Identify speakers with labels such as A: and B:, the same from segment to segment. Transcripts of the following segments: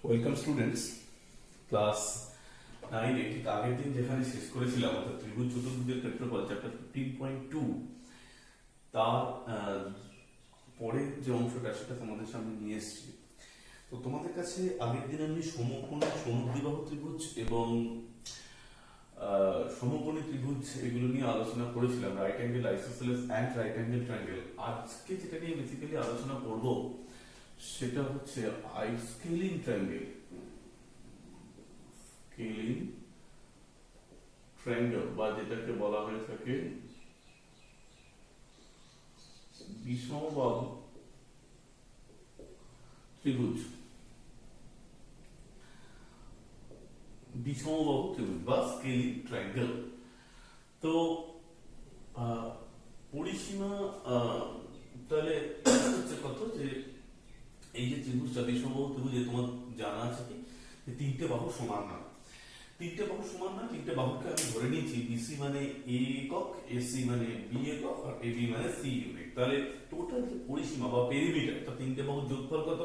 A: Welcome students, class 9 ঠিক আগের দিন যেখানে শেষ করেছিলাম অর্থাৎ ত্রিভুজ চতুর্ভুজের ক্ষেত্রফল চ্যাপ্টার 15.2 তার পরের যে অংশটা সেটা তোমাদের সামনে নিয়ে এসেছি। তো তোমাদের কাছে আগের দিন আমি সমকোণী সমদ্বিবাহু ত্রিভুজ এবং সমকোণী ত্রিভুজ এগুলো নিয়ে আলোচনা করেছিলাম, right angle isosceles and right angle triangle. আজকে যেটা নিয়ে বেসিক্যালি আলোচনা করব সেটা হচ্ছে আইসকেলিং ট্রায়াঙ্গেল। স্কেলিং ট্রায়াঙ্গেল বা যেটাকে বলা হয়ে থাকে বিষমবাহু ত্রিভুজ, বিষমবাহু ত্রিভুজ বা স্কেলিং ট্রায়াঙ্গেল। তো পরিসীমা তাহলে হচ্ছে কত, যে এই যে ত্রিভুজটা বিষমবাহু ত্রিভুজে তোমার জানা আছে কি যে তিনটে বাহু সমান না, তিনটে বাহু সমান না, তিনটে বাহুকে আমি ধরে নিয়েছি বিসি মানে এ একক, এসি মানে বি একক আর এবি মানে সি ইউনিট। তাহলে টোটাল যে পরিসীমা বা পেরিমিটার, তা তিনটে বাহুর যোগফল কত,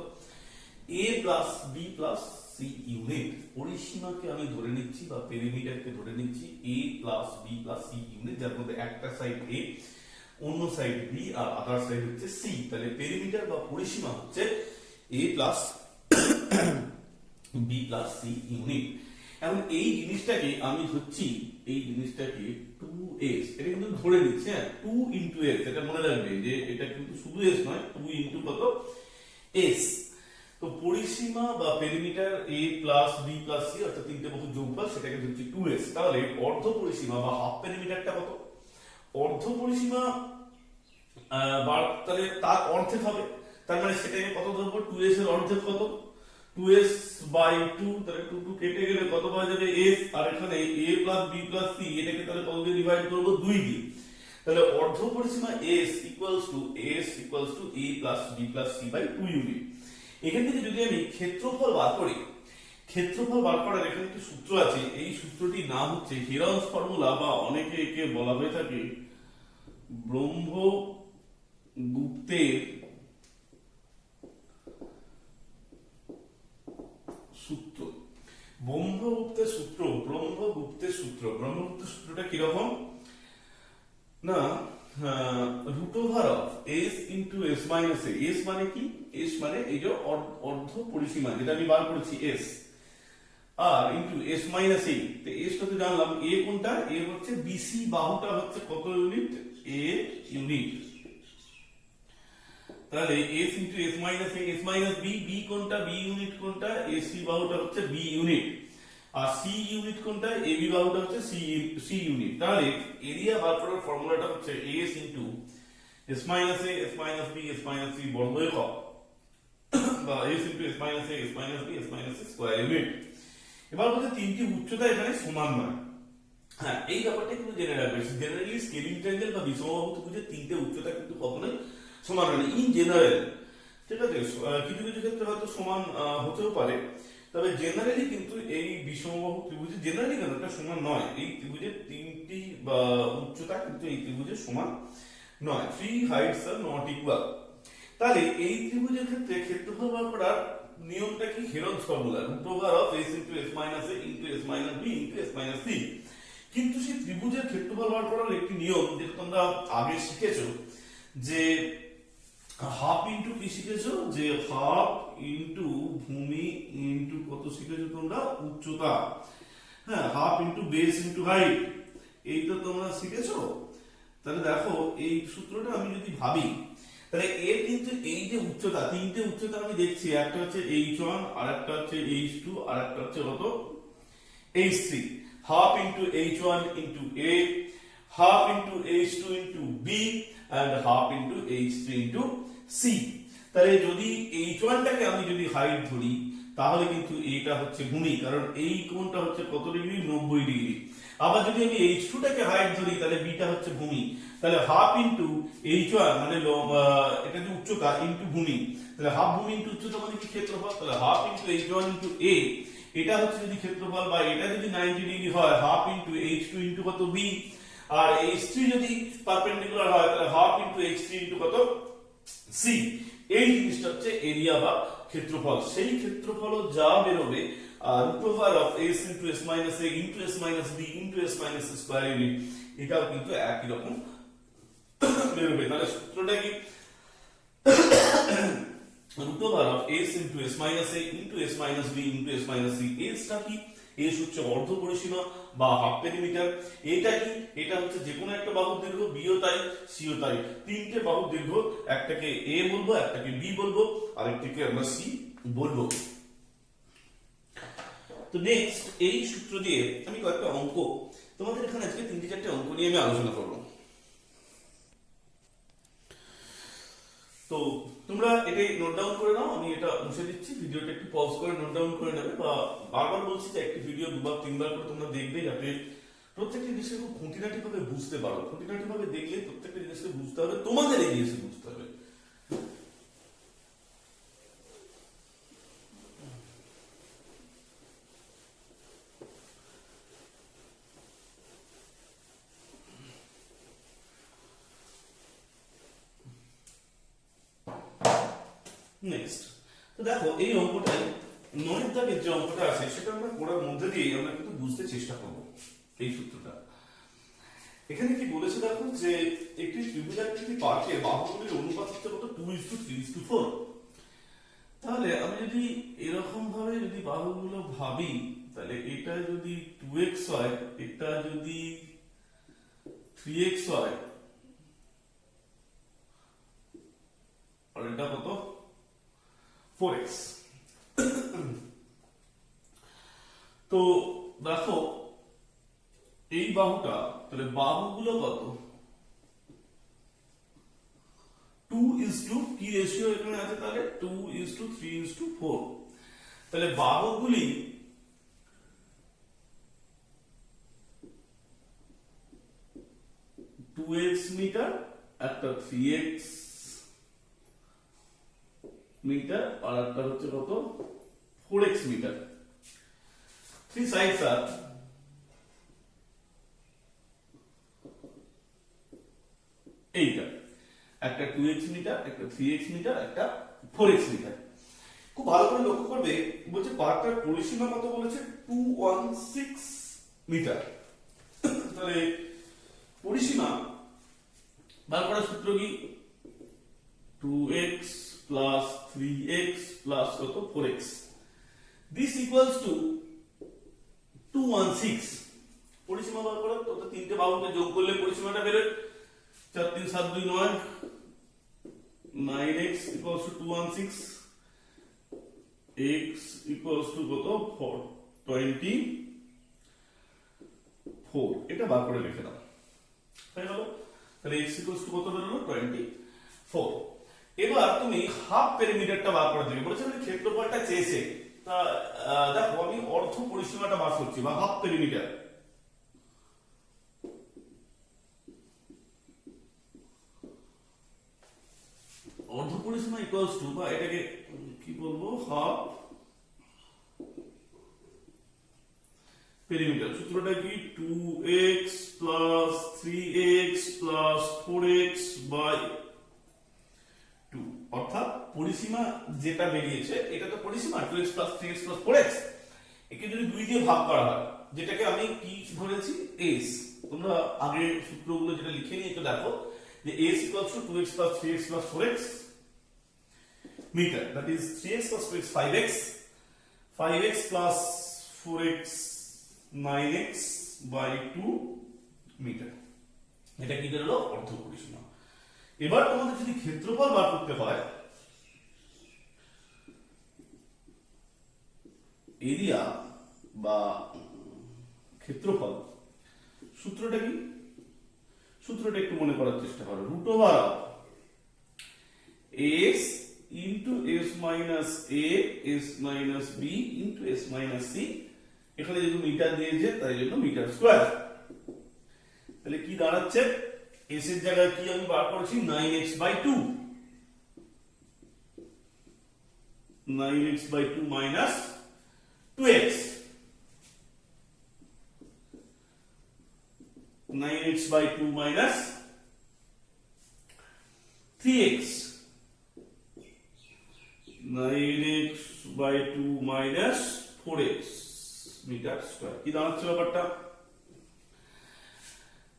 A: A plus B plus C unit. পরিসীমাকে আমি ধরে নিচ্ছি বা পেরিমিটারকে ধরে নিচ্ছি A plus B plus C unit, যার মধ্যে একটা সাইড এ, অন্য সাইড বি আর আদার সাইড হচ্ছে সি। তাহলে পেরিমিটার বা পরিসীমা হচ্ছে A plus B plus C unit. এখন এই জিনিসটাকে আমি ধরছি, এই জিনিসটাকে 2s, এটা কিন্তু ধরে নিচ্ছি, হ্যাঁ 2 ইন্টু s, এটা মনে রাখবে যে এটা কিন্তু শুধু s নয়, 2 ইন্টু কত s। তো পরিসীমা বা perimeter a plus b plus c অর্থাৎ তিনটে বাহু যোগফল, সেটাকে ধরছি 2s। তাহলে অর্ধ পরিসীমা বা হাফ পেরিমিটারটা কত, অর্ধ পরিসীমা তাহলে তার অর্ধেক হবে, তার মানে সেটাকে কত ধরবো, 2s এর অর্ধেক কত, 2s বাই 2, তাহলে 2 2 কেটে গেলে কত পাওয়া যাবে s, আর এখানে a plus b plus c, এটাকে তাহলে কত দিয়ে ডিভাইড করব, 2 দিয়ে। তাহলে অর্ধ পরিসীমা s equals to a plus b plus c by 2 unit. এখান থেকে যদি আমি ক্ষেত্রফল বার করি, ক্ষেত্রফল বার করার এখানে একটি সূত্র আছে, এই সূত্রটির নাম হচ্ছে হেরনস ফর্মুলা, বা অনেকে একে বলা হয়ে থাকে ব্রহ্মগুপ্তের সূত্র। ব্রহ্মগুপ্তের সূত্র, ব্রহ্মগুপ্তের সূত্র, ব্রহ্মগুপ্তের সূত্রটা কিরকম না, root over of s into s minus a। s মানে কি, s মানে এই যে অর্ধ পরিসীমা যেটা আমি বার করেছি s, আর ইন্টু s মাইনাস a। তো s টা তো জানলাম, a কোনটা, a হচ্ছে বিসি বাহুটা হচ্ছে কত ইউনিট, a ইউনিট। তাহলে s into s minus a, s minus b, b কোনটা, b ইউনিট কোনটা, ac বাহুটা হচ্ছে b ইউনিট, আর c ইউনিট কোনটা, ab বাহুটা হচ্ছে c ইউনিট। তাহলে এরিয়া বার করার ফর্মুলাটা হচ্ছে s into s minus a, s minus b, s minus c বর্গ একক, বা s into s minus a, s minus b, s minus c square unit. এবার বলতে তিনটি উচ্চতা এখানে সমান নয়। হ্যাঁ, এই ব্যাপারটা কিন্তু জেনে রাখবে, জেনারেলি স্কেলিং ট্রায়াঙ্গেল বা বিষমবাহু ত্রিভুজের তিনটে উচ্চতা কিন্তু কখনোই সমান হয় না ইন জেনারেল, ঠিক আছে। কিছু কিছু ক্ষেত্রে হয়তো সমান হতেও পারে, তবে জেনারেলি কিন্তু এই বিষমবাহু ত্রিভুজের জেনারেলি কেন এটা সমান নয়, এই ত্রিভুজের তিনটি বা উচ্চতা কিন্তু এই ত্রিভুজের সমান নয়, 3 হাইটস আর নট ইকুয়াল। তাহলে এই ত্রিভুজের ক্ষেত্রে ক্ষেত্রফল বার করার নিয়মটা কি, Heron's formula, root over of s into s minus a into s minus b into s minus c। কিন্তু সেই ত্রিভুজের ক্ষেত্রফল বার করার একটি নিয়ম যেটা তোমরা আগে শিখেছো, যে হাফ ইনটু কি শিখেছো, যে হাফ ইনটু ভূমি ইনটু কত শিখেছো তোমরা, উচ্চতা। হ্যাঁ, half into base into height, এই তো তোমরা শিখেছো। তাহলে দেখো এই সূত্রটা আমি যদি ভাবি, তাহলে এর কিন্তু এই যে উচ্চতা, তিনটে উচ্চতা আমি দেখছি, একটা হচ্ছে h1, আর একটা হচ্ছে h2, আর একটা হচ্ছে কত h3। Half into h1 into a, half into h2 into b, and half into h3 into c। তাহলে যদি h1 টাকে আমি যদি হাইট ধরি, তাহলে কিন্তু এটা হচ্ছে ভূমি, কারণ এই কোণটা হচ্ছে কত ডিগ্রি, 90 ডিগ্রি। আবার যদি আমি h2 টাকে হাইট ধরি, তাহলে b টা হচ্ছে ভূমি। তাহলে হাফ ইনটু h1 মানে এটা যে উচ্চতা ইনটু ভূমি, তাহলে হাফ ভূমি ইনটু উচ্চতা মানে কি ক্ষেত্রফল। তাহলে half into h1 into a, এটা হচ্ছে যদি ক্ষেত্রফল, বা এটা যদি 90 ডিগ্রি হয়, হাফ ইনটু h2 ইনটু কত b, আর h3 যদি পারপেন্ডিকুলার হয়, তাহলে হাফ ইনটু h3 ইনটু কত c। এই জিনিসটা হচ্ছে এরিয়া বা ক্ষেত্রফল, সেই ক্ষেত্রফল যা বেরোবে root over of S into S minus A into S minus B into S minus square unit, এটাও কিন্তু একই রকম বেরোবে। তাহলে সূত্রটা কি? Root over of S into S minus A into S minus B into S minus C. এসটা কি? এস হচ্ছে অর্ধ পরিসীমা বা হাফ পেরিমিটার। এটা কি? এটা হচ্ছে যে কোনো একটা বাহুর দৈর্ঘ্য, বিও তাই সিও তাই। তিনটে বাহুর দৈর্ঘ্য, একটাকে এ বলবো, একটাকে বি বলবো, আরেকটাকে আমরা সি বলবো। তো নেক্সট এই সূত্র দিয়ে আমি কয়েকটা অঙ্ক তোমাদের এখানে আজকে 3-4টে অঙ্ক নিয়ে আমি আলোচনা করব। তো তোমরা এটাই নোট ডাউন করে নাও, আমি এটা মুছে দিচ্ছি, ভিডিওটা একটু পজ করে নোট ডাউন করে নেবে, বা বারবার বলছি যে একটি ভিডিও 2-3বার করে তোমরা দেখবে, যাতে প্রত্যেকটা জিনিসকে খুব খুঁটিনাটি ভাবে বুঝতে পারো। খুঁটিনাটি ভাবে দেখলে প্রত্যেকটা জিনিসকে বুঝতে হবে, তোমাদের এগিয়ে এসে বুঝতে হবে। নেক্সট তো দেখো, এই অঙ্কটাই 9 দাগের যে অঙ্কটা আছে সেটা আমরা পড়ার মধ্যে দিয়ে আমরা কিন্তু বুঝতে চেষ্টা করব এই সূত্রটা। এখানে কি বলেছে দেখো, যে একটি ত্রিভুজাকৃতি পার্কের বাহুগুলির অনুপাত হচ্ছে কত? 2:3:4। তাহলে আমি যদি এরকম ভাবে যদি বাহুগুলো ভাবি, তাহলে এটা যদি 2x হয়, এটা যদি 3x হয়, আর এটা কত? 4x। তো দেখো এই বাহুটা, তাহলে বাহুগুলো কত? 2:, কি রেশিও এখানে আছে? তাহলে 2:3:4। তাহলে বাহুগুলি টু এক্স মিটার, একটা 3x মিটার, আর একটা হচ্ছে কত? 4x metre. Three sides are এইটা, একটা 2x মিটার, একটা 3x মিটার, একটা 4x মিটার। খুব ভালো করে লক্ষ্য করবে, বলছে পার্কটার পরিসীমা কত বলেছে? 216 মিটার। তাহলে পরিসীমা বার করার সূত্র কি? 2x plus 3x plus কত? 4x। This equals to 216। পরিসীমা বার করো, তো তিনটে বাহুকে যোগ করলে পরিসীমাটা বেরোয়। 4 3 7 2 9, 9x equals to 216, x equals to কত? 24। এটা বার করে লিখে দাও, হয়ে গেল। তাহলে x equals to কত বেরোলো? 24। এবার তুমি হাফ পেরিমিটারটা বার করে দেবে, বলেছে ক্ষেত্রফলটা চেয়েছে। তা দেখো আমি অর্ধ পরিসীমাটা বার করছি, বা হাফ পেরিমিটার। অর্ধ পরিসীমা ইকুয়ালস টু, বা এটাকে কি বলবো? Half perimeter. সূত্রটা কি? 2x plus 3x plus 4x by 2। অর্থাৎ পরিসীমা যেটা বেরিয়েছে, এটা তো পরিসীমা 2x plus 3x plus 4x। একে যদি 2 দিয়ে ভাগ করা হয়, যেটাকে আমি কি ধরেছি? s। তোমরা আগে সূত্রগুলো যেটা লিখে নিয়ে একটু দেখো, যে s equals to 2x plus 3x plus 4x meter, that is 3x plus 4x 5x, 5x plus 4x 9x by 2 metre. এটা কি বেরোলো? অর্ধ পরিসীমা। এবার তোমাদের যদি ক্ষেত্রফল বার করতে হয়, এরিয়া বা ক্ষেত্রফল, সূত্রটা কি? সূত্রটা একটু মনে করার চেষ্টা করো। Root over of S into S minus A S minus B into S minus C. এখানে যেহেতু মিটার দিয়েছে তাই জন্য মিটার স্কোয়ার। তাহলে কি দাঁড়াচ্ছে? এস এর জায়গায় কি আমি বার করেছি? 9x by 2, 9x by 2 minus 2x, 9x by 2 minus 3x, 9x by 2 minus 4x metre square. কি দাঁড়াচ্ছে ব্যাপারটা?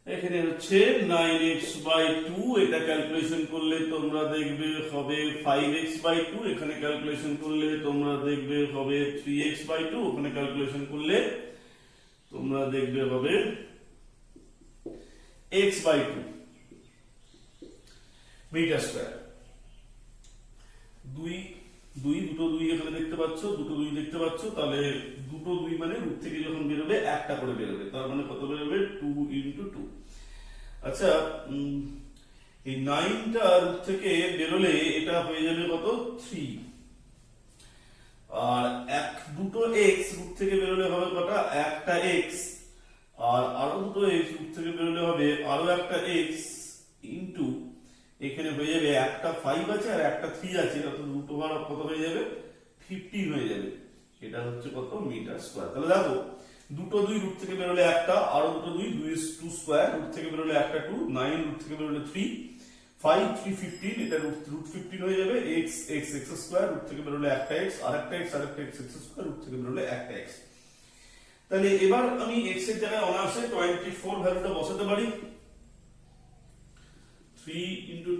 A: এখানে হচ্ছে 9x by 2, এটা ক্যালকুলেশন করলে তোমরা দেখবে হবে 5x by 2, এখানে ক্যালকুলেশন করলে তোমরা দেখবে হবে 3x by 2, ওখানে ক্যালকুলেশন করলে তোমরা দেখবে হবে x by 2 মিটার স্কয়ার। দুটো দুই এখানে দেখতে পাচ্ছ, দুটো দুই দেখতে পাচ্ছ, তাহলে দুটো দুই মানে রুট থেকে যখন বেরোবে একটা করে বেরোবে, তার মানে কত বেরোবে 2 into 2। আচ্ছা, এই 9টা রুট থেকে বেরোলে এটা হয়ে যাবে কত 3, আর দুটো x রুট থেকে বেরোলে হবে কটা একটা x, আর আরো দুটো x রুট থেকে বেরোলে হবে আরো একটা x ইনটু এখানে হয়ে যাবে একটা 5 আছে আর একটা 3 আছে, অর্থাৎ রুট ওভার কত হয়ে যাবে 15 হয়ে যাবে। এটা হচ্ছে কত মিটার স্কয়ার। তাহলে দেখো দুটো দুই রুট থেকে বেরোলে একটা, আরো দুটো দুই 2 স্কয়ার, রুট থেকে বেরোলে একটা 2, 9 রুট থেকে বেরোলে 3, 5 3 15, এটা রুট 15 হয়ে যাবে, x x x square, root থেকে বেরোলে একটা x আর একটা x আর একটা x x স্কয়ার, রুট থেকে বেরোলে একটা x। তাহলে এবার আমি x এর জায়গায় অনায়াসে 24 ভ্যালুটা বসাতে পারি। 3 into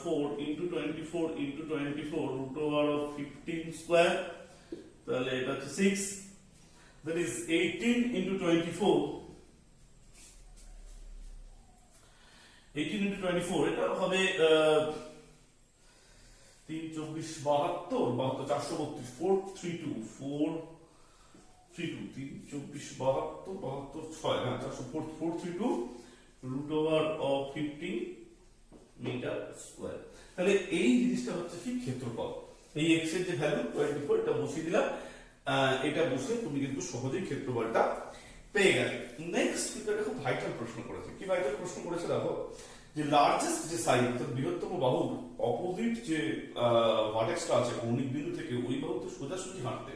A: 4 into 24 into 24 root over of 15 square, তাহলে এটা হচ্ছে 6, that is 18 into 24, 18 into 24 এটা হবে 3 24 72 432 432 3 24 72 6 হ্যাঁ 432 root over of 15 metre square. তাহলে এই জিনিসটা হচ্ছে কি ক্ষেত্রফল। এই x এর যে ভ্যালু 24 এটা বসিয়ে দিলাম, এটা বসে তুমি কিন্তু সহজেই ক্ষেত্রফলটা পেয়ে গেলে। নেক্সট কিন্তু একটা খুব ভাইটাল প্রশ্ন করেছে। কি ভাইটাল প্রশ্ন করেছে দেখো, যে লার্জেস্ট যে সাইড অর্থাৎ বৃহত্তম বাহুর অপোজিট যে ভার্টেক্সটা আছে কৌণিক বিন্দু থেকে ওই বাহু তো সোজাসুজি হাঁটতে,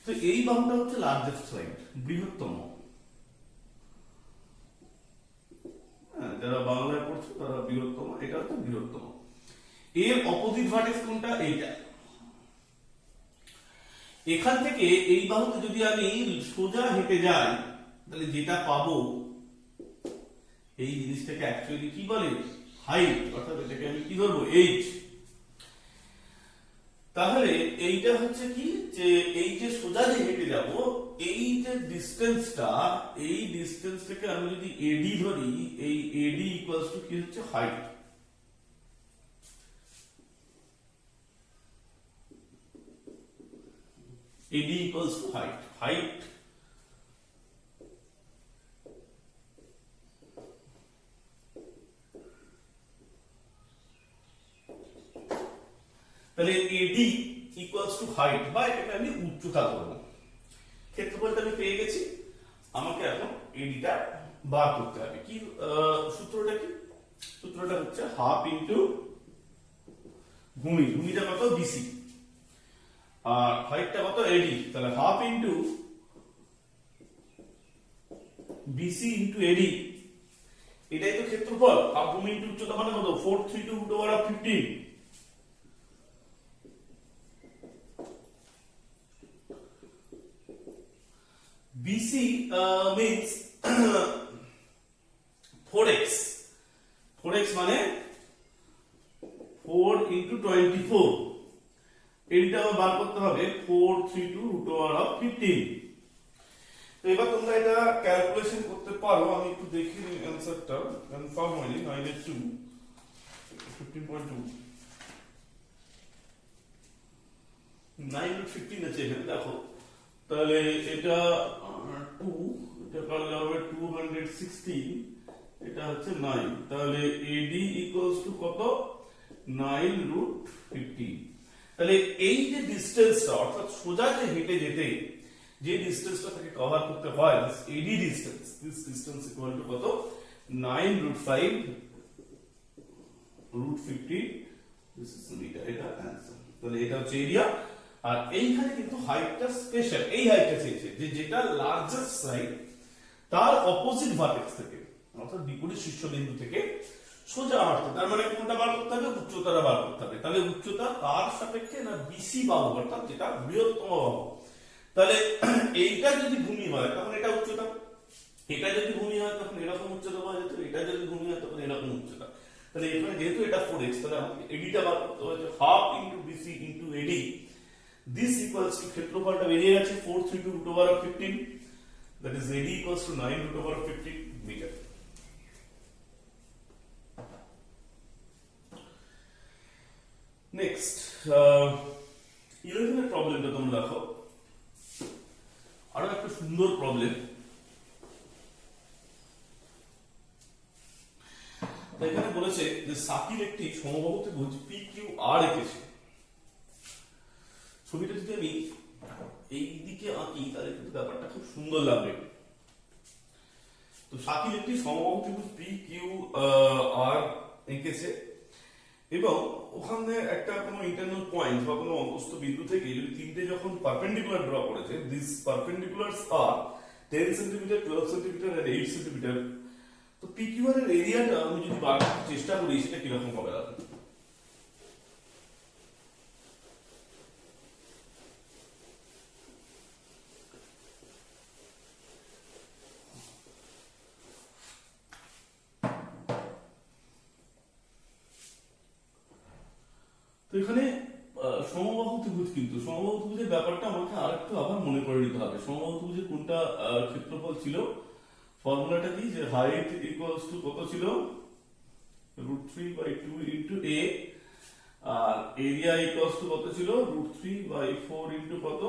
A: তো এই বাহুটা হচ্ছে লার্জেস্ট সাইড, বৃহত্তম। যারা বাংলায় পড়ছে তারা বৃহত্তম, এটা হচ্ছে বৃহত্তম। এর অপোজিট ভার্টেক্স কোনটা? এইটা। এখান থেকে এই বাহুতে যদি আমি সোজা হেঁটে যাই তাহলে যেটা পাবো এই জিনিসটাকে অ্যাকচুয়ালি কি বলে হাইট, অর্থাৎ এটাকে আমি কি ধরবো h। তাহলে এইটা হচ্ছে কি যে এই যে সোজা যে হেঁটে যাব এই যে ডিসটেন্সটা, এই ডিসটেন্সটাকে আমি যদি AD ধরি, এই AD ইকুয়ালস টু কি হচ্ছে height. AD equals to height. Height তাহলে AD equals to height, বা এটাকে আমি উচ্চতা ধরব। ক্ষেত্রফলটা আমি পেয়ে গেছি, আমাকে এখন AD-টা বার করতে হবে। কি সূত্রটা কি? সূত্রটা হচ্ছে হাফ ইনটু ভূমি, ভূমিটা কত BC, আর হাইটটা কত AD, তাহলে half into BC into AD, এটাই তো ক্ষেত্রফল। হাফ ভূমি ইনটু উচ্চতা মানে কত 432 root over of 15। BC means 4x, 4x মানে 4 into 24, এইটা আমার বার করতে হবে 432 root over of 15। তো এবার তোমরা এটা ক্যালকুলেশন করতে পারো, আমি একটু দেখি অ্যানসারটা কনফার্ম হয়নি। 982 15.2 915 আছে এখানে দেখো, তাহলে এটা 2, এটা করলে হবে 216, এটা হচ্ছে 9, তাহলে AD equals to কত 9 root 15। তাহলে এই যে ডিসটেন্সটা, অর্থাৎ সোজা যে হেঁটে যেতে যে ডিসটেন্সটা থেকে কভার করতে হয়, AD distance, this distance equal to কত 9 root 5 root 15, this is metre. এটা आंसर। তাহলে এটা হচ্ছে এরিয়া, আর এইখানে কিন্তু হাইটটা স্পেশাল, এই হাইটটা চেয়েছে যে যেটা লার্জেস্ট সাইড তার অপোজিট ভার্টেক্স থেকে, অর্থাৎ বিপরীত শীর্ষবিন্দু থেকে সোজা হাঁটতে, তার মানে কোনটা বার করতে হবে, উচ্চতাটা বার করতে হবে। তাহলে উচ্চতা কার সাপেক্ষে, না বিসি বাহু, অর্থাৎ যেটা বৃহত্তম বাহু। তাহলে এইটা যদি ভূমি হয় তখন এটা উচ্চতা, এটা যদি ভূমি হয় তখন এরকম উচ্চতা পাওয়া যেত, এটা যদি ভূমি হয় তখন এরকম উচ্চতা। তাহলে এখানে যেহেতু এটা 4x, তাহলে আমাকে এডিটা বার করতে হবে, half into BC into AD, this equals to ক্ষেত্রফলটা বেরিয়ে গেছে 432 root over of 15, that is AD equals to 9 root over of 15 meter. Next 11 এর প্রবলেমটা তোমরা দেখো, আরো একটা সুন্দর প্রবলেম। এখানে বলেছে যে সার্কিল একটি সমবাহু ত্রিভুজ PQR এঁকেছে। ছবিটা যদি আমি এই দিকে আঁকি তাহলে কিন্তু ব্যাপারটা খুব সুন্দর লাগবে। তো সার্কিল একটি সমবাহু ত্রিভুজ PQR এঁকেছে এবং ওখানে একটা কোনো ইন্টারনাল পয়েন্ট বা কোনো অন্তস্থ বিন্দু থেকে যদি তিনটে যখন পারপেন্ডিকুলার ড্র করেছে, দিস পারপেন্ডিকুলারস আর 10 সেন্টিমিটার, 12 সেন্টিমিটার এন্ড 8 সেন্টিমিটার। তো PQR এর এরিয়াটা আমি যদি বার করতে চেষ্টা করি সেটা কিরকম হবে দাদা? তো এখানে সমবাহু ত্রিভুজ, কিন্তু সমবাহু ত্রিভুজের ব্যাপারটা আমাকে আরেকটু আবার মনে করে নিতে হবে। সমবাহু ত্রিভুজের কোনটা ক্ষেত্রফল ছিল, ফর্মুলাটা কি, যে হাইট ইকুয়ালস টু কত ছিল, √3/2 ইন্টু a, আর এরিয়া ইকুয়ালস টু কত ছিল, √3/4 ইন্টু কত,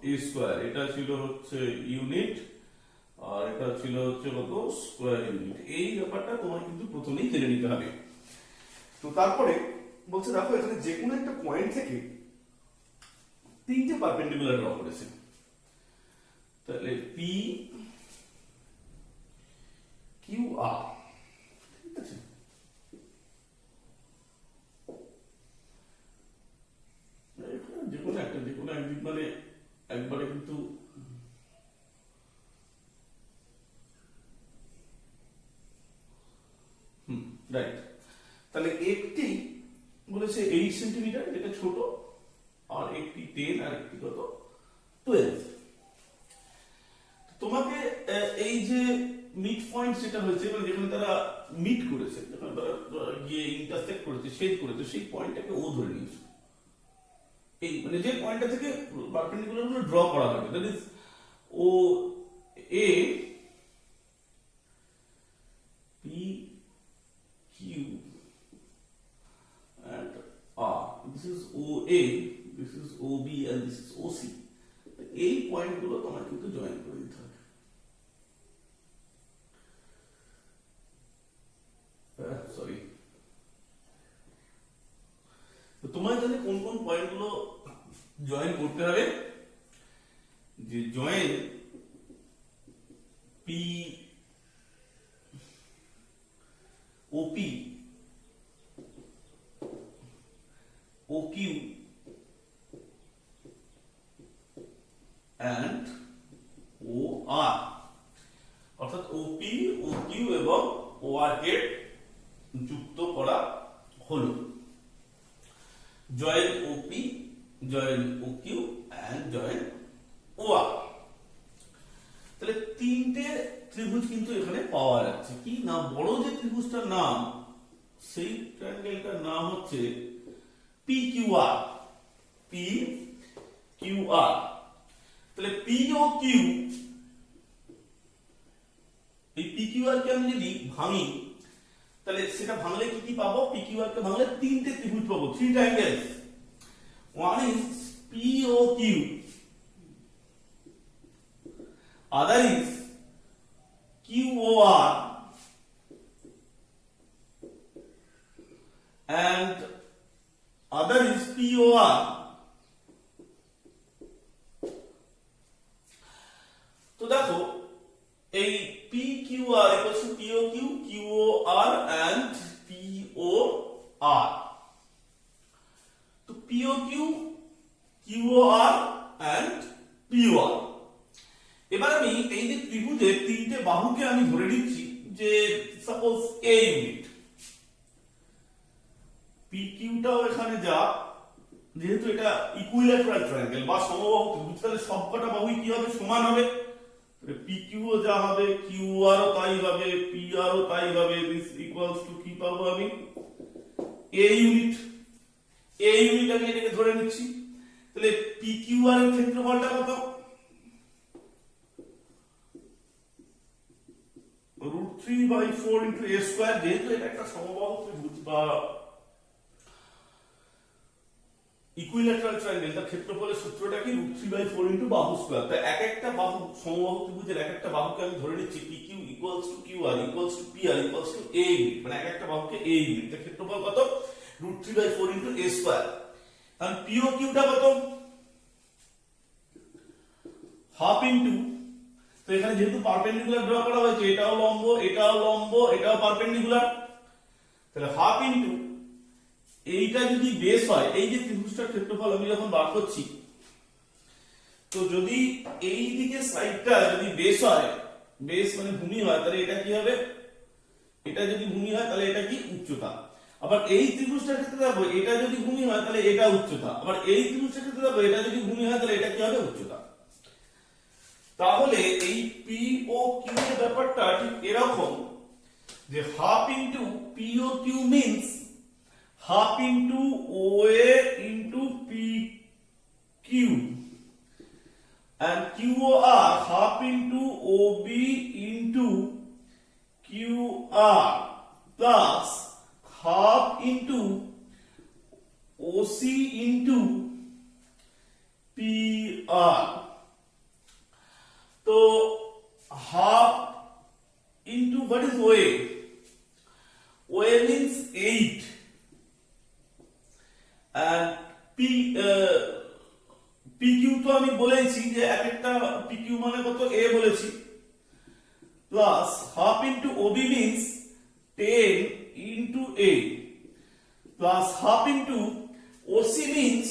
A: a স্কয়ার। এটা ছিল হচ্ছে ইউনিট আর এটা ছিল হচ্ছে কত, স্কয়ার ইউনিট। এই ব্যাপারটা তোমার কিন্তু প্রথমেই জেনে নিতে হবে। তো তারপরে বলছে দেখো এখানে যে কোনো একটা পয়েন্ট থেকে তিনটে পারপেন্ডিকুলার ড্র করেছে, তাহলে PQR, ঠিক আছে। যে কোনো একদিক মানে একবারে কিন্তু রাইট। তাহলে একটি বলেছে 8 সেন্টিমিটার, যেটা ছোট, আর একটি 10 আর একটি কত, 12। তোমাকে এই যে মিড পয়েন্ট যেটা হয়েছে, মানে যেখানে তারা মিট করেছে, যেখানে তারা গিয়ে ইন্টারসেক্ট করেছে, শেড করেছে, সেই পয়েন্টটাকে ও ধরে নিয়েছে। এই মানে যে পয়েন্টটা থেকে পারপেন্ডিকুলার গুলো ড্র করা হবে, that is O A P Q and R. This is OA, this is OB and this is OC. এই পয়েন্টগুলো তোমার কিন্তু জয়েন করে দিতে হবে। সরি, তো তোমার জানে কোন কোন পয়েন্টগুলো জয়েন করতে হবে, যে join P OP OQ and OR, অর্থাৎ OP, OQ এবং OR কে যুক্ত করা হলো। Join OP, join OQ and join OR। তাহলে তিনটে ত্রিভুজ কিন্তু এখানে পাওয়া যাচ্ছে। কি না, বড় যে ত্রিভুজটার নাম, সেই ট্রায়াঙ্গেলটার নাম হচ্ছে PQR, PQR। তাহলে POQ, এই PQR কে আমি যদি ভাঙি, তাহলে সেটা ভাঙলে কি কি পাবো, PQR কে ভাঙলে তিনটে ত্রিভুজ পাবো, 3 triangles. One is POQ, other is QOR, and other is POR. তো দেখো এই PQR equals to POQ, QOR and POR. তো POQ, QOR and POR। এবার আমি এই যে ত্রিভুজের তিনটে বাহুকে আমি ধরে নিচ্ছি যে সাপোজ A ইউনিট, পি কিউটাও এখানে যা, যেহেতু এটা ইকুইল্যাটারাল ট্রায়াঙ্গেল বা সমবাহু ত্রিভুজ, তাহলে সবকটা বাহুই কি হবে, সমান হবে। পি কিউও যা হবে, কিউ আর ও তাই হবে, পি আর ও তাই হবে। দিস ইকুয়ালস টু কি পাবো আমি, এ ইউনিট। এ ইউনিট আমি এটাকে ধরে নিচ্ছি। তাহলে পি কিউ আর এর ক্ষেত্রফলটা কত, √3/4 ইনটু a স্কয়ার। যেহেতু এটা একটা সমবাহু ত্রিভুজ বা ইকুইল্যাটারাল ট্রায়াঙ্গেল, তার ক্ষেত্রফলের সূত্রটা কি, √3/4 ইনটু বাহু স্কয়ার। তাই এক একটা বাহু, সমবাহু ত্রিভুজের এক একটা বাহুকে আমি ধরে নিচ্ছি P Q equals to Q R equals to P R equals to A unit, মানে এক একটা বাহুকে এ ইউনিট। তার ক্ষেত্রফল কত, √3/4 ইনটু a স্কয়ার। আর পি ও কিউটা কত, হাফ ইনটু, তো এখানে যেহেতু পারপেন্ডিকুলার ড্র করা হয়েছে, এটাও লম্ব, এটাও লম্ব, এটাও পারপেন্ডিকুলার, তাহলে হাফ ইনটু, এইটা যদি বেস হয়, এই যে ত্রিভুজটার ক্ষেত্রফল আমি যখন বার করছি, তো যদি এই দিকে সাইডটা যদি বেস হয়, বেস মানে ভূমি হয়, তাহলে এটা কি হবে, এটা যদি ভূমি হয় তাহলে এটা কি, উচ্চতা। আবার এই ত্রিভুজটার ক্ষেত্রে দেখো, এটা যদি ভূমি হয় তাহলে এটা উচ্চতা। আবার এই ত্রিভুজটার ক্ষেত্রে দেখো, এটা যদি ভূমি হয় তাহলে এটা কি হবে, উচ্চতা। তাহলে এই পি ও কিউ এর ব্যাপারটা ঠিক এরকম, যে half into P O Q means half into O A into P Q, and QOR half into OB into QR plus half into OC into PR. तो half into what is OA? OA means 8 and PQ তো আমি বলেছি যে এক একটা PQ মানে কত, A বলেছি, plus half into OB means 10 into A plus half into OC means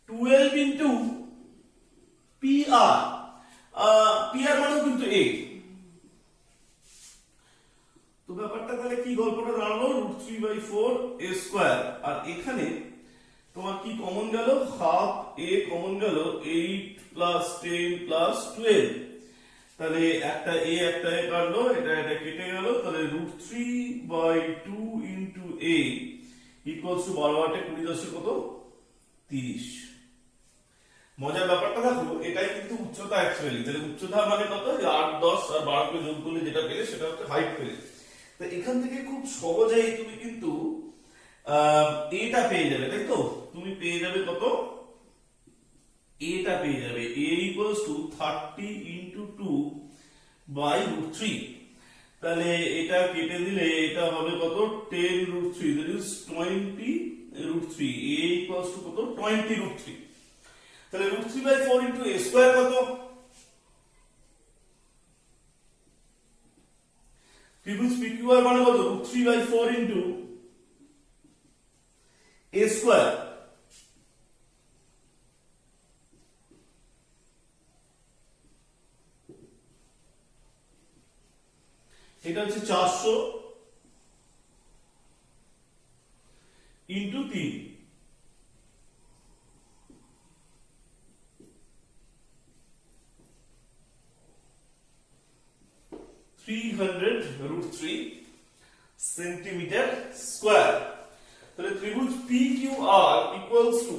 A: 12 into PR। PR মানে কিন্তু A। তো ব্যাপারটা তাহলে কি, গল্পটা দাঁড়ালো √3/4 a স্কয়ার। আর এখানে তোমার কি কমন গেল, হাফ এ কমন গেল, 8 প্লাস 10 প্লাস 12, তাহলে একটা এ একটা এ কাটলো, এটা এটা কেটে গেল, তাহলে √3/2 ইনটু a ইকুয়ালস টু 12 8 20 10 কত, 30। মজার ব্যাপারটা দেখো, এটাই কিন্তু উচ্চতা অ্যাকচুয়ালি। তাহলে উচ্চতা মানে কত, 8 10 আর 12 কে যোগ করলে যেটা পেলে সেটা হচ্ছে হাইট পেলে। তো এখান থেকে খুব সহজেই তুমি কিন্তু এটা পেয়ে যাবে, তাই তো? তুমি পেয়ে যাবে কত, এটা পেয়ে যাবে a equals to 30 into 2 by √3। তাহলে এটা কেটে দিলে এটা হবে কত, 10√3, that is 20√3। a equals to কত, 20√3। তাহলে √3/4 ইনটু a স্কয়ার কত, ত্রিভুজ PQR মানে কত, √3/4 ইনটু a স্কয়ার। এটা হচ্ছে 400 ইনটু 3, √3 সেন্টিমিটার স্কয়ার। তাহলে ত্রিভুজ PQR equals two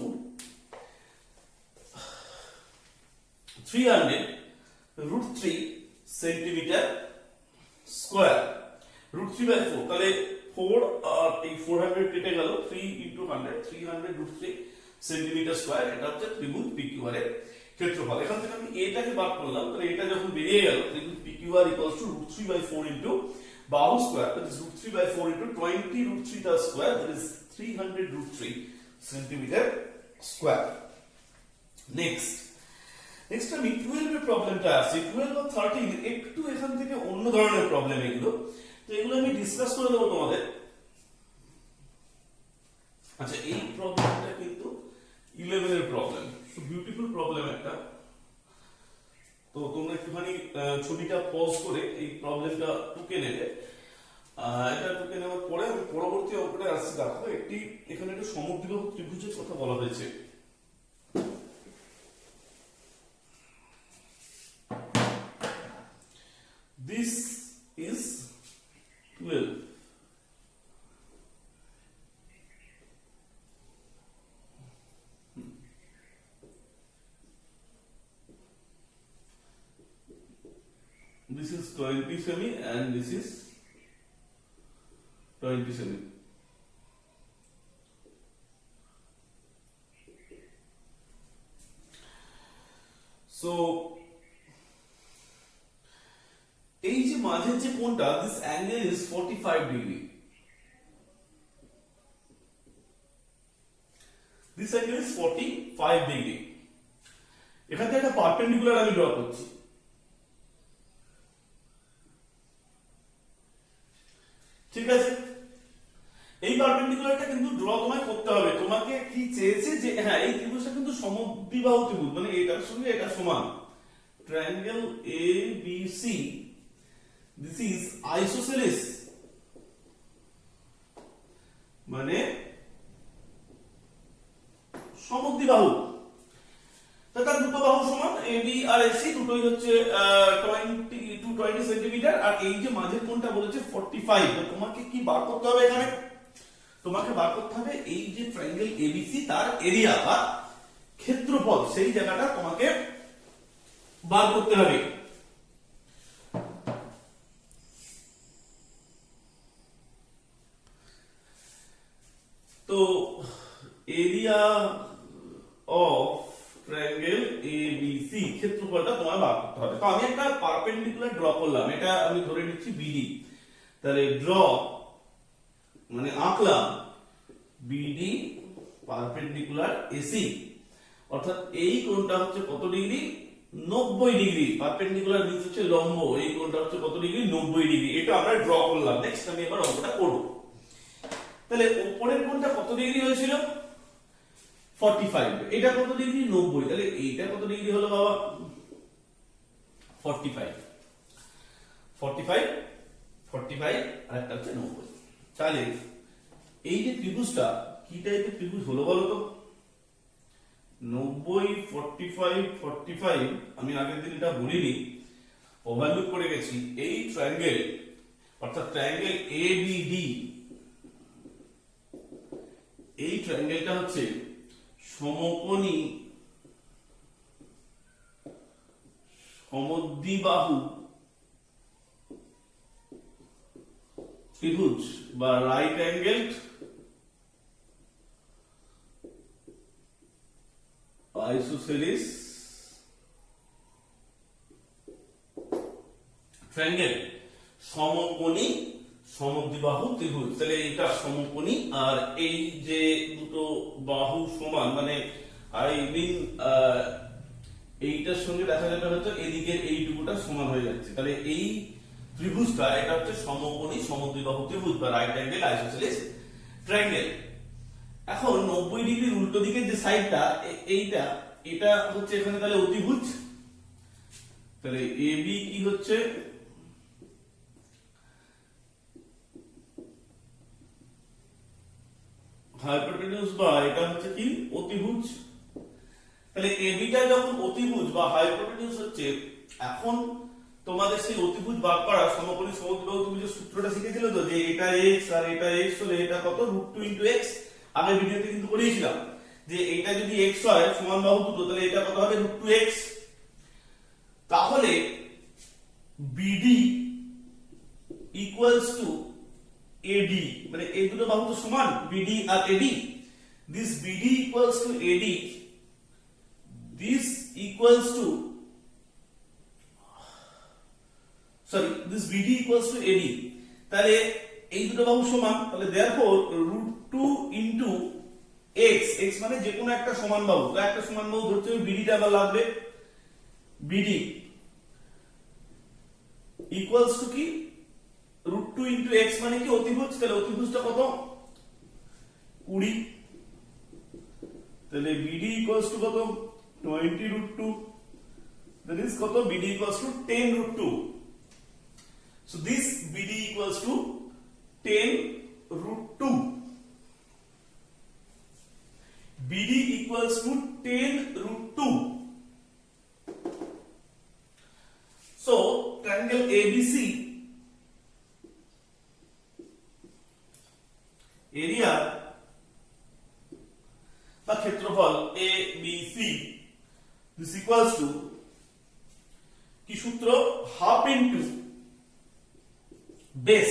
A: 300 centimetre square, √3/4। তাহলে 4 আর এই 400 কেটে গেল, 3 ইনটু 100, 300 সেন্টিমিটার স্কয়ার। এটা হচ্ছে ত্রিভুজ PQR এর ক্ষেত্রফল। এখান থেকে আমি এটাকে বাদ করলাম, তাহলে এটা যখন বেরিয়ে গেল, ত্রিভুজ PQR ইকুয়ালস টু √3/4 ইনটু বাহু square, that is √3/4 into 20√3 the square, that is 300√3 centimetre square. Next আমি 12 এর প্রবলেমটা আছে। 12 আর 13 একটু এখান থেকে অন্য ধরনের প্রবলেম এগুলো, তো এগুলো আমি ডিসকাস করে দেবো তোমাদের। আচ্ছা, এই প্রবলেমটা কিন্তু 11 এর প্রবলেম, সো বিউটিফুল প্রবলেম একটা। তো তোমরা একটুখানি ছবিটা পজ করে এই প্রবলেমটা টুকে নেবে। এটা তোকে নেওয়ার পরে আমি পরবর্তী অঙ্কটা আসছি। দেখো একটি এখানে একটা সমদ্বিবাহু ত্রিভুজের কথা বলা হয়েছে। This is 12. This is 20 semi and this is 20 semi. So এই যে মাঝের যে কোণটা, this angle is 45 degree. This angle is 45 degree. এখান থেকে একটা পারপেন্ডিকুলার আমি ড্র করছি। ঠিক আছে, এই পারপেন্ডিকুলারটা কিন্তু ড্র তোমায় করতে হবে। তোমাকে কি চেয়েছে যে হ্যাঁ এই ত্রিভুজটা কিন্তু সমদ্বিবাহু ত্রিভুজ, মানে এটার সঙ্গে এটা সমান। Triangle ABC, this is isosceles, মানে সমদ্বিবাহু। তার দুটো বাহু সমান, AB আর AC দুটোই হচ্ছে 20 সেন্টিমিটার, আর এই যে মাঝের কোণটা বলেছে 45। তোমাকে কি বার করতে হবে এখানে? তোমাকে বার করতে হবে এই যে ট্রায়াঙ্গেল ABC তার এরিয়া বা ক্ষেত্রফল, সেই জায়গাটা তোমাকে বার করতে হবে। তো এরিয়া অফ ট্রায়াঙ্গেল ABC ক্ষেত্রফলটা তোমার বার করতে হবে। তো আমি একটা পারপেন্ডিকুলার ড্র করলাম, এটা আমি ধরে নিচ্ছি BD। তাহলে ড্র মানে আঁকলাম BD পারপেন্ডিকুলার AC, অর্থাৎ এই কোণটা হচ্ছে কত ডিগ্রি? 90 ডিগ্রি। পারপেন্ডিকুলার মিন্স হচ্ছে লম্ব, এই কোণটা হচ্ছে কত ডিগ্রি? 90 ডিগ্রি। এটা আমরা ড্র করলাম। নেক্সট আমি এবার অঙ্কটা করব। তাহলে উপরের কোণটা কত ডিগ্রি হয়েছিল? 45। এটা কত ডিগ্রি? 90। তাহলে এইটা কত ডিগ্রি হলো বাবা? 45 আর একটা হচ্ছে 90। তাহলে এই যে ত্রিভুজটা কি টাইপের ত্রিভুজ হলো বলো তো? 90 45 45। আমি আগের দিন এটা বলিনি, ওভারলুক করে গেছি। এই ট্রায়াঙ্গেল অর্থাৎ ট্রায়াঙ্গেল ABD, এই ট্রায়াঙ্গেলটা হচ্ছে সমকোণী সমদ্বিবাহু ত্রিভুজ বা রাইট অ্যাঙ্গেলড আইসোসেলিস ট্রায়াঙ্গেল, সমকোণী সমদ্বিবাহু ত্রিভুজ। তাহলে এটা সমকোণী, আর এই যে দুটো বাহু সমান, মানে আই মিন এইটার সঙ্গে দেখা যাবে হয়তো এদিকের এইটুকুটা সমান হয়ে যাচ্ছে। তাহলে এই ত্রিভুজটা এটা হচ্ছে সমকোণী সমদ্বিবাহু ত্রিভুজ বা রাইট অ্যাঙ্গেল আইসোসেলিস ট্রায়াঙ্গেল। এখন 90 ডিগ্রির উল্টো দিকের যে সাইডটা এইটা, এটা হচ্ছে এখানে তাহলে অতিভুজ। তাহলে AB কি হচ্ছে? হাইপোটেনিউস, বা এটা হচ্ছে কি? অতিভুজ। তাহলে ABটা যখন অতিভুজ বা হাইপোটেনিউস হচ্ছে, এখন তোমাদের সেই অতিভুজ বার করা সমকোণী সমদ্বিবাহু ত্রিভুজের সূত্রটা শিখেছিল তো, যে এটা x আর এটা x হলে এটা কত? √2 x। আগের ভিডিওতে কিন্তু করিয়েছিলাম যে এটা যদি x হয় সমান বাহু দুটো, তাহলে এটা কত হবে? √2x। তাহলে BD ইকুয়ালস টু AD, মানে এই দুটো বাহু তো সমান, BD R AD। This BD equals to AD, this equals to, sorry, this BD equals to AD। তাহলে এই দুটো বাহু সমান, তাহলে therefore √2 into x, x মানে যে কোনো একটা সমান বাহু, তো একটা সমান বাহু ধরতে হবে, BD টা আবার লাগবে। BD equals to কি? √2 into x মানে কি? অতিভুজ। তাহলে অতিভুজটা কত? 20। তাহলে BD equals to কত? 20√2। that is কত? BD equals to 10√2। so this BD equals to 10√2. BD equals to 10√2. So triangle ABC area বা ক্ষেত্রফল ABC this equals to কি সূত্র হাফ ইনটু বেস।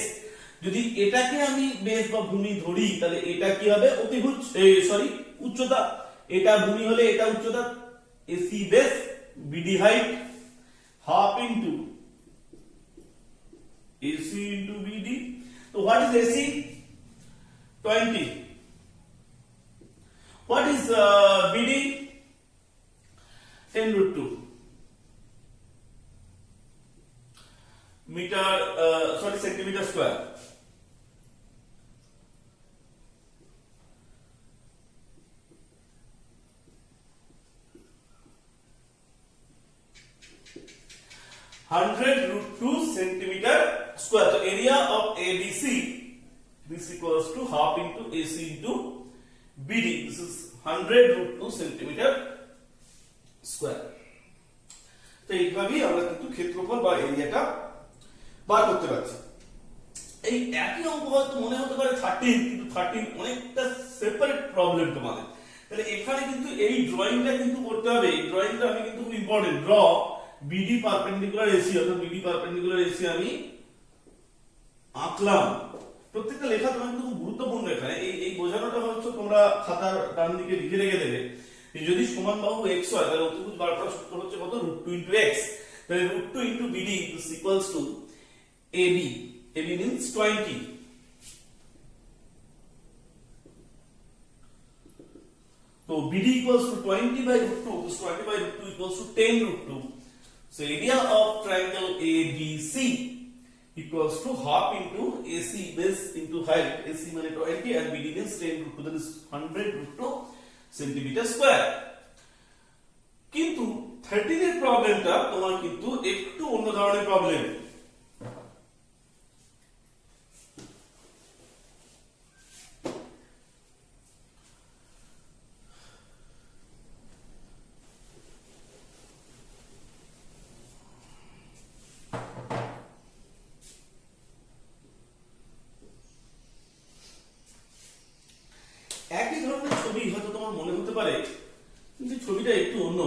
A: যদি এটাকে আমি বেস বা ভূমি ধরি তাহলে এটা কি হবে অতিভুজ উচ্চতা, এটা ভূমি হলে এটা উচ্চতা, AC base BD height half into AC into BD. So what is AC? 20. What is BD? 10√2 meter, centimeter square. (100√2 centimeter square. So area of ABC this equals to half into AC into BD. This is 100√2 centimeter square. তো এইভাবেই আমরা কিন্তু ক্ষেত্রফল বা এরিয়াটা বার করতে পারছি। এই একই অঙ্ক হয়তো মনে হতে পারে 13, কিন্তু 13 অনেকটা সেপারেট প্রবলেম তোমাদের। তাহলে এখানে কিন্তু এই ড্রয়িংটা কিন্তু করতে হবে। এই ড্রয়িংটা আমি কিন্তু খুব important. Draw BD perpendicular AC, অর্থাৎ BD পারপেন্ডিকুলার AC আমি আঁকলাম। প্রত্যেকটা লেখা তোমার কিন্তু খুব গুরুত্বপূর্ণ। এখানে এই বোঝানোটা হচ্ছে তোমরা খাতার ডান দিকে লিখে রেখে দেবে। যদি সমান বাহু x হয় তাহলে অতিভুজ বার করার সূত্র হচ্ছে কত √2 * x। তাহলে √2 * BD is equals to AB. AB means 20. So BD equals to 20/√2. This 20/√2 equals to 10√2. So area of triangle ABC equals to half into AC base into height. AC মানে 20 and BD means 10√2. That is 100√2 centimeter square. কিন্তু 13 এর প্রবলেমটা তোমার কিন্তু একটু অন্য ধরনের problem. একই ধরনের ছবি হয়তো তোমার মনে হতে পারে, কিন্তু ছবিটা একটু অন্য।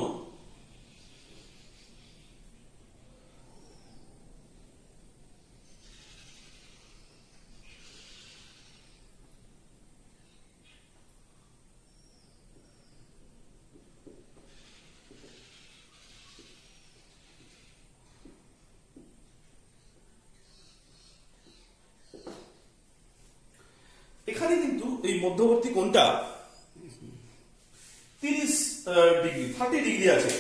A: এখানে কিন্তু এই মধ্যবর্তী কোণটা 30 ডিগ্রি আছে।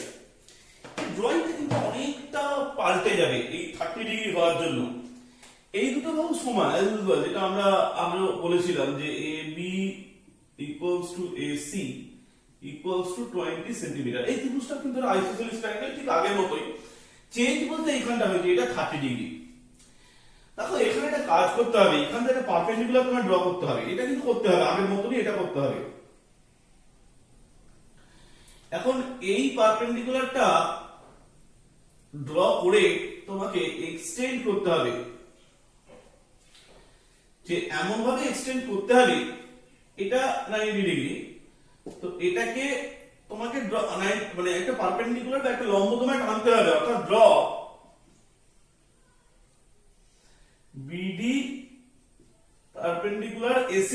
A: ড্রয়িংটা কিন্তু অনেকটা পাল্টে যাবে এই 30 ডিগ্রি হওয়ার জন্য। এই দুটো বাহু সমান, যেটা আমরা বলেছিলাম যে AB equals to AC equals to 20 centimetre. এই ত্রিভুজটা কিন্তু আইসোসেলিস ট্রায়াঙ্গেল ঠিক আগের মতোই। চেঞ্জ বলতে এইখানটা হয়েছে, এটা 30 ডিগ্রি। দেখো এখানে একটা কাজ করতে হবে, এখান থেকে একটা পারপেন্ডিকুলার তোমার ড্র করতে হবে। এটা কিন্তু করতে হবে, আগের মতনই এটা করতে হবে। এখন এই পারপেন্ডিকুলারটা ড্র করে তোমাকে এক্সটেন্ড করতে হবে, যে এমন ভাবে এক্সটেন্ড করতে হবে এটা 90 ডিগ্রি। তো এটাকে তোমাকে মানে একটা পারপেন্ডিকুলার বা একটা লম্ব তোমায় টানতে হবে, অর্থাৎ draw BD perpendicular AC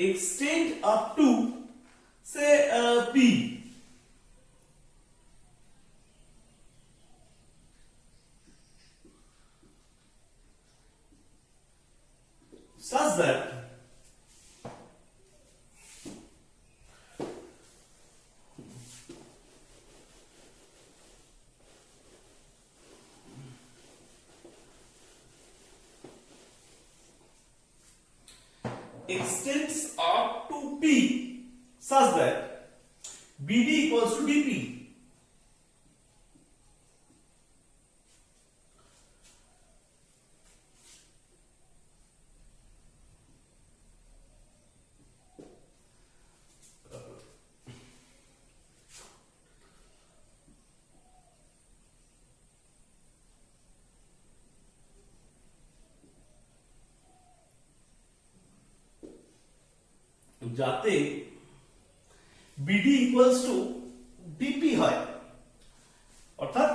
A: extend up to say P. Such that extends up to P such that BD equals to DP. যাতে বিডি ইকুয়ালস টু ডিপি হয়, অর্থাৎ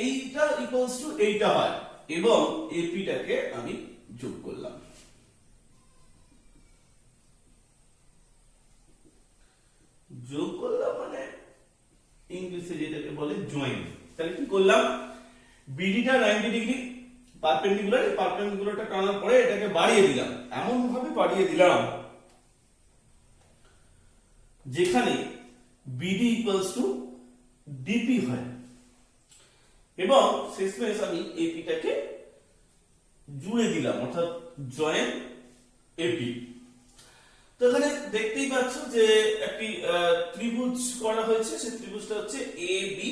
A: এইটা ইকুয়ালস টু এইটা হয়, এবং এপিটাকে আমি যোগ করলাম। যোগ করলাম মানে ইংলিশে যেটাকে বলে জয়েন। তাহলে কি করলাম, বিডিটা 90 ডিগ্রি পারপেন্ডিকুলার, এই পারপেন্ডিকুলারটা টানার পরে এটাকে বাড়িয়ে দিলাম, এমন ভাবে বাড়িয়ে দিলাম যেখানে বিডি ইকুয়ালস টু ডিপি হয়, এবং শেষমেশ আমি এপিটাকে জুড়ে দিলাম, অর্থাৎ জয়েন এপি। তো এখানে দেখতেই পাচ্ছ যে একটি ত্রিভুজ করা হয়েছে, সেই ত্রিভুজটা হচ্ছে এ বি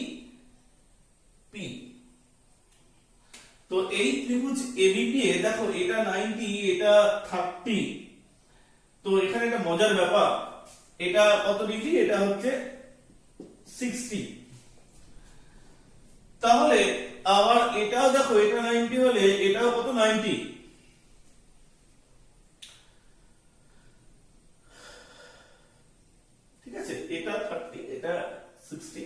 A: পি। তো এই ত্রিভুজ এবিপি এ দেখো এটা 90, এটা 30। তো এখানে একটা মজার ব্যাপার, এটা কত ডিগ্রি, এটা হচ্ছে 60। তাহলে আবার এটাও দেখো, এটা 90 হলে এটাও কত 90। ঠিক আছে, এটা 30, এটা 60,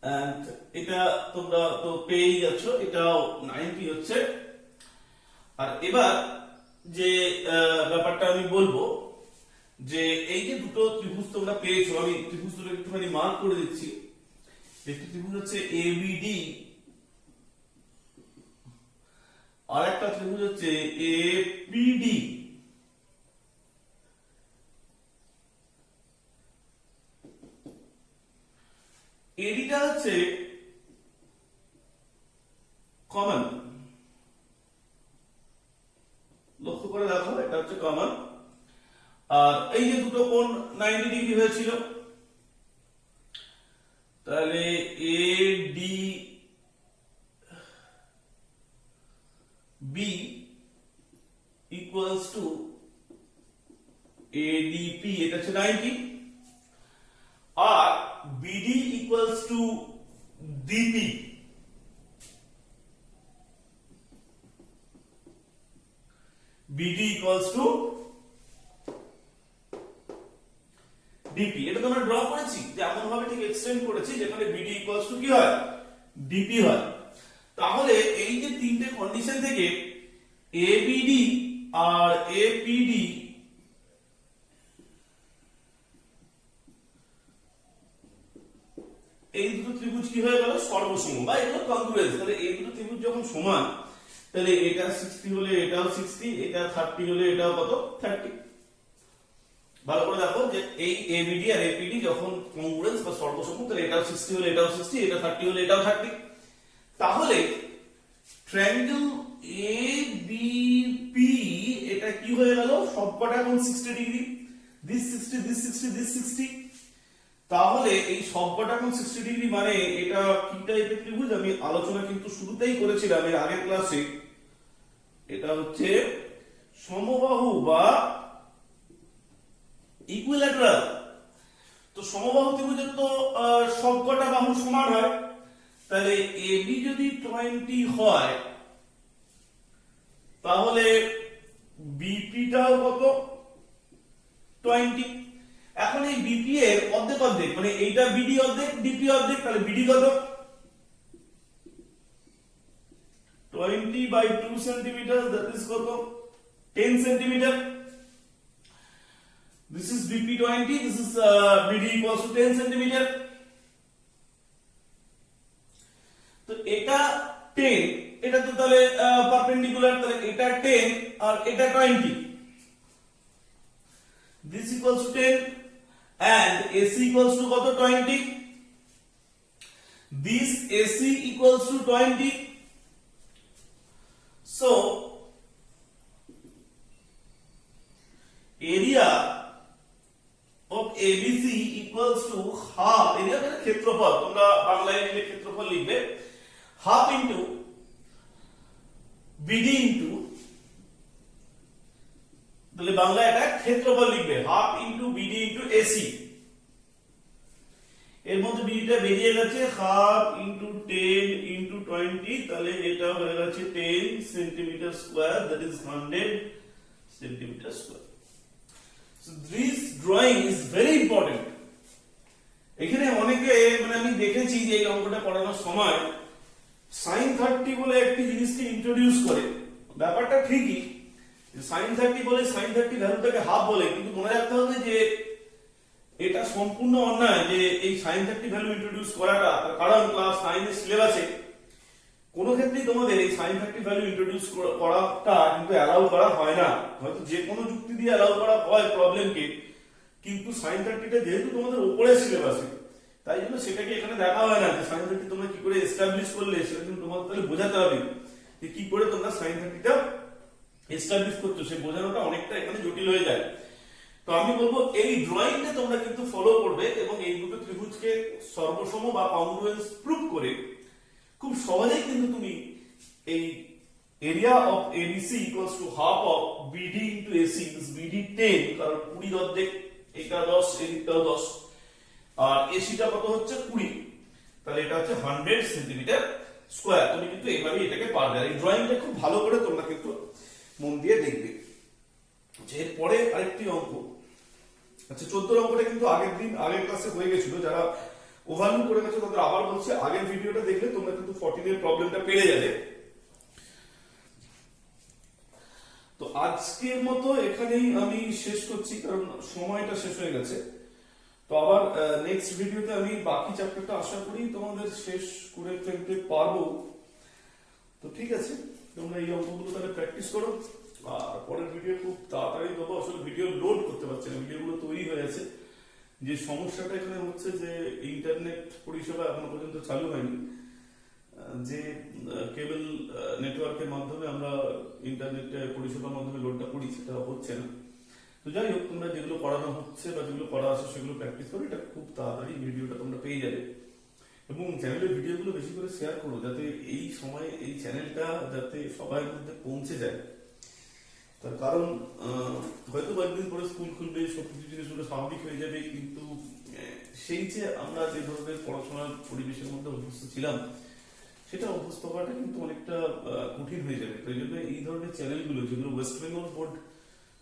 A: এন্ড এটা তোমরা তো পেয়েই যাচ্ছ, এটাও 90 হচ্ছে। আর এবার যে ব্যাপারটা আমি বলবো, যে এই যে দুটো ত্রিভুজ তোমরা পেয়েছো, আমি ত্রিভুজ দুটো একটুখানি মার্ক করে দিচ্ছি। একটি ত্রিভুজ হচ্ছে এবিডি, আর একটা ত্রিভুজ হচ্ছে এপিডি। এডিটা হচ্ছে কমন, লক্ষ্য করে দেখো এটা হচ্ছে কমন। আর এই যে দুটো কোণ 90 ডিগ্রি হয়েছিল, তাহলে AD B equals to ADP, এটা হচ্ছে 90, আর BD equals to DP. BD equals to DP, এটা তো আমরা ড্র করেছি, যে এমন ভাবে ঠিক এক্সটেন্ড করেছি যেখানে বিডি ইকুয়ালস টু কি হয়, ডিপি হয়। তাহলে এই যে তিনটে কন্ডিশন থেকে এবিডি আর এপিডি এই দুটো ত্রিভুজ কি হয়ে গেল, সর্বসম, বা এগুলো কংগ্রুয়েন্স। তাহলে এই দুটো ত্রিভুজ যখন সমান, তাহলে এটা 60 হলে এটাও 60, এটা 30 হলে এটাও কত 30। ভালো করে দেখো যে এই এবিডি আর এপিডি যখন কংগ্রুয়েন্স বা সর্বসম, তাহলে এটাও 60 হলে এটাও 60, এটা 30 হলে এটাও 30। তাহলে ট্রায়াঙ্গেল এবিপি এটা কি হয়ে গেল, সবকটা এখন 60 ডিগ্রি, দিস 60, দিস 60, দিস 60। তাহলে এই সবকটা এখন 60 ডিগ্রি, মানে এটা কি টাইপের ত্রিভুজ আমি আলোচনা কিন্তু শুরুতেই করেছিলাম এর আগের ক্লাসে। এটা হচ্ছে সমবাহু বা ইকুইল্যাটারাল। তো সমবাহু ত্রিভুজের তো সবকটা বাহু সমান হয়, তাহলে এবি যদি 20 হয়, তাহলে বিপিটাও কত 20। এখন এই বিপি এর অর্ধেক অর্ধেক, মানে এইটা বিডি অর্ধেক, ডিপি অর্ধেক, তাহলে বিডি কত 20/2 সেন্টিমিটার, that is কত 10 centimetre. This is BP 20, this is BD equals to 10 centimetre. তো এটা 10, এটা তো তাহলে পারপেন্ডিকুলার, তাহলে এটা 10 আর এটা 20, this equals to 10 and AC equals to কত 20, this AC equals to 20. So area of ABC equals to half, area মানে ক্ষেত্রফল, তোমরা বাংলায় লিখলে ক্ষেত্রফল লিখবে, half into BD into, তাহলে বাংলায় এটা ক্ষেত্রফল লিখবে half into BD into AC। এর মধ্যে বিডিটা বেরিয়ে গেছে, half into 10 into 20, তাহলে এটা হয়ে গেছে 10 centimetre square, that is 100 centimetre square. So this drawing is very important. এখানে অনেকে মানে আমি দেখেছি যে এই অঙ্কটা পড়ানোর সময় sin 30 বলে একটি জিনিসকে ইন্ট্রোডিউস করে। ব্যাপারটা ঠিকই, sin 30 বলে sin 30 ভ্যালুটাকে হাফ বলে, কিন্তু মনে রাখতে হবে যে এটা সম্পূর্ণ অন্যায় যে এই sin 30 ভ্যালু ইন্ট্রোডিউস করাটা। কারণ ক্লাস 9 এর সিলেবাসে কোন ক্ষেত্রেই তোমাদের এই sin 30 ভ্যালু ইন্ট্রোডিউস করাটা কিন্তু অ্যালাউ করা হয় না। হয়তো যে কোনো যুক্তি দিয়ে অ্যালাউ করা হয় প্রবলেমকে, কিন্তু sin 30 টা যেহেতু তোমাদের উপরের সিলেবাসে, তাই জন্য সেটাকে এখানে দেখা হয় না যে sin 30 তোমরা কি করে এস্টাবলিশ করলে, সেটা কিন্তু তোমাদের তাহলে বোঝাতে হবে যে কি করে তোমরা sin 30 টা এস্টাবলিশ করছো, সেই বোঝানোটা অনেকটা এখানে জটিল হয়ে যায়। তো আমি বলবো এই ড্রয়িংটা তোমরা কিন্তু ফলো করবে এবং এই দুটো ত্রিভুজকে সর্বসম বা কংগ্রুয়েন্স প্রুফ করে খুব সহজেই কিন্তু তুমি এই area of ABC equals to half of BD into AC, BD 10, কারণ 20 অর্ধেক, এটা 10, এদিকটাও 10, আর ACটা কত হচ্ছে 20, তাহলে এটা হচ্ছে 100 সেন্টিমিটার স্কয়ার। তুমি কিন্তু এইভাবে এটাকে পারবে। আর এই ড্রয়িংটা খুব ভালো করে তোমরা কিন্তু মন দিয়ে দেখবে। এরপরে আরেকটি অঙ্ক, আচ্ছা 14 অঙ্কটা কিন্তু আগের ক্লাসে হয়ে গেছিল। যারা ওভারলুক করে গেছে তাদের আবার বলছে, আগের ভিডিওটা দেখলে তোমরা কিন্তু 14 এর প্রবলেমটা পেরে যাবে। তো আজকের মতো এখানেই আমি শেষ করছি, কারণ সময়টা শেষ হয়ে গেছে। তো আবার নেক্সট ভিডিওতে আমি বাকি চ্যাপ্টারটা আশা করি তোমাদের শেষ করে ফেলতে পারবো। তো ঠিক আছে, তোমরা এই অঙ্কগুলো তাহলে প্র্যাকটিস করো, আর পরের ভিডিও খুব তাড়াতাড়ি দেবো। আসলে ভিডিও লোড করতে পারছি না, ভিডিওগুলো তৈরি হয়ে আছে। যে সমস্যাটা এখানে হচ্ছে যে ইন্টারনেট পরিষেবা এখনো পর্যন্ত চালু হয়নি। যে কেবল নেটওয়ার্কের মাধ্যমে আমরা ইন্টারনেট পরিষেবার মাধ্যমে লোডটা করি, সেটা হচ্ছে না। তো যাই হোক, তোমরা যেগুলো পড়ানো হচ্ছে বা যেগুলো পড়া আছে সেগুলো প্র্যাকটিস করো, এটা খুব তাড়াতাড়ি ভিডিওটা তোমরা পেয়ে যাবে। এবং চ্যানেলের ভিডিওগুলো বেশি করে শেয়ার করো, যাতে এই সময়ে এই চ্যানেলটা যাতে সবার মধ্যে পৌঁছে যায়। তার কারণ হয়তো কয়েকদিন পরে স্কুল খুলবে, সবকিছু জিনিসগুলো স্বাভাবিক হয়ে যাবে, কিন্তু সেই যে আমরা যে ধরনের পড়াশোনার পরিবেশের মধ্যে অভ্যস্ত ছিলাম, সেটা অভ্যস্ত হওয়াটা কিন্তু অনেকটা কঠিন হয়ে যাবে। এই জন্য এই ধরনের চ্যানেলগুলো, যেগুলো ওয়েস্ট বেঙ্গল বোর্ড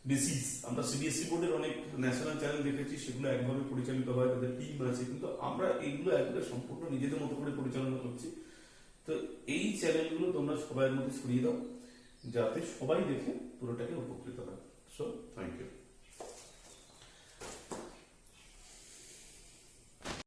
A: বেসিস, আমরা CBSE বোর্ডের অনেক ন্যাশনাল চ্যানেল দেখেছি, সেগুলো একভাবে পরিচালিত হয়, তাদের টিম আছে, কিন্তু আমরা এইগুলো একবারে সম্পূর্ণ নিজেদের মতো করে পরিচালনা করছি। তো এই চ্যানেলগুলো তোমরা সবার মধ্যে ছড়িয়ে দাও, যাতে সবাই দেখে পুরোটাকে উপকৃত হয়। So thank you.